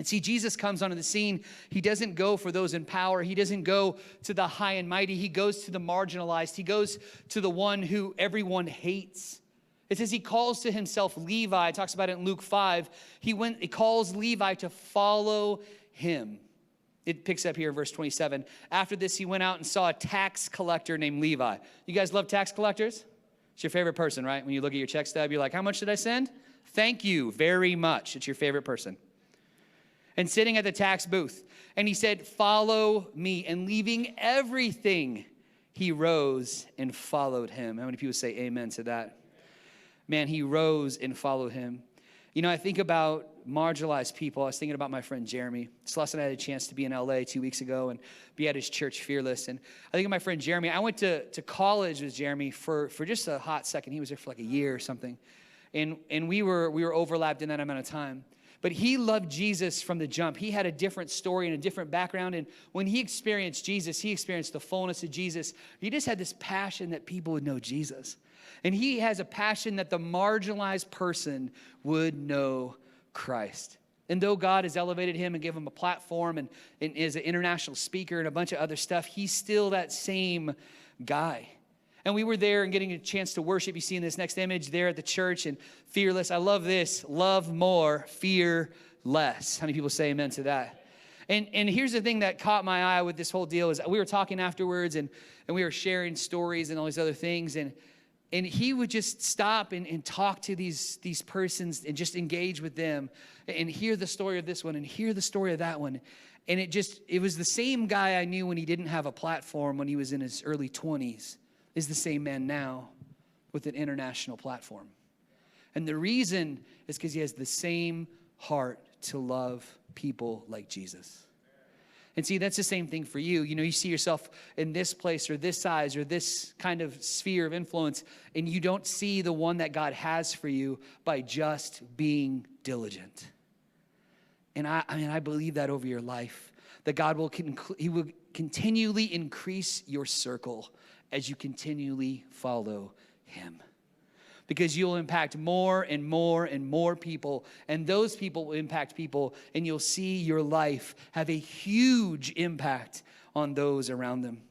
And see, Jesus comes onto the scene. He doesn't go for those in power. He doesn't go to the high and mighty. He goes to the marginalized. He goes to the one who everyone hates. It says he calls to himself Levi. It talks about it in Luke 5. He calls Levi to follow him. It picks up here in verse 27. After this, he went out and saw a tax collector named Levi. You guys love tax collectors? It's your favorite person, right? When you look at your check stub, you're like, how much did I send? Thank you very much. It's your favorite person. And sitting at the tax booth. And he said, follow me. And leaving everything, he rose and followed him. How many people say amen to that? Man, he rose and followed him. You know, I think about marginalized people. I was thinking about my friend Jeremy. Celeste and I had a chance to be in LA 2 weeks ago and be at his church, Fearless. And I think of my friend Jeremy. I went to college with Jeremy for just a hot second. He was there for like a year or something. And we were overlapped in that amount of time. But he loved Jesus from the jump. He had a different story and a different background. And when he experienced Jesus, he experienced the fullness of Jesus. He just had this passion that people would know Jesus. And he has a passion that the marginalized person would know Christ. And though God has elevated him and given him a platform and is an international speaker and a bunch of other stuff, he's still that same guy. And we were there and getting a chance to worship. You see in this next image there at the church and Fearless. I love this. Love more, fear less. How many people say amen to that? And here's the thing that caught my eye with this whole deal is we were talking afterwards and we were sharing stories and all these other things. And he would just stop and talk to these persons and just engage with them and hear the story of this one and hear the story of that one. And it was the same guy I knew when he didn't have a platform when he was in his early 20s is the same man now with an international platform. And the reason is because he has the same heart to love people like Jesus. And see, that's the same thing for you. You know, you see yourself in this place or this size or this kind of sphere of influence, and you don't see the one that God has for you by just being diligent. And I believe that over your life, that God he will continually increase your circle as you continually follow him. Because you'll impact more and more and more people, and those people will impact people, and you'll see your life have a huge impact on those around them.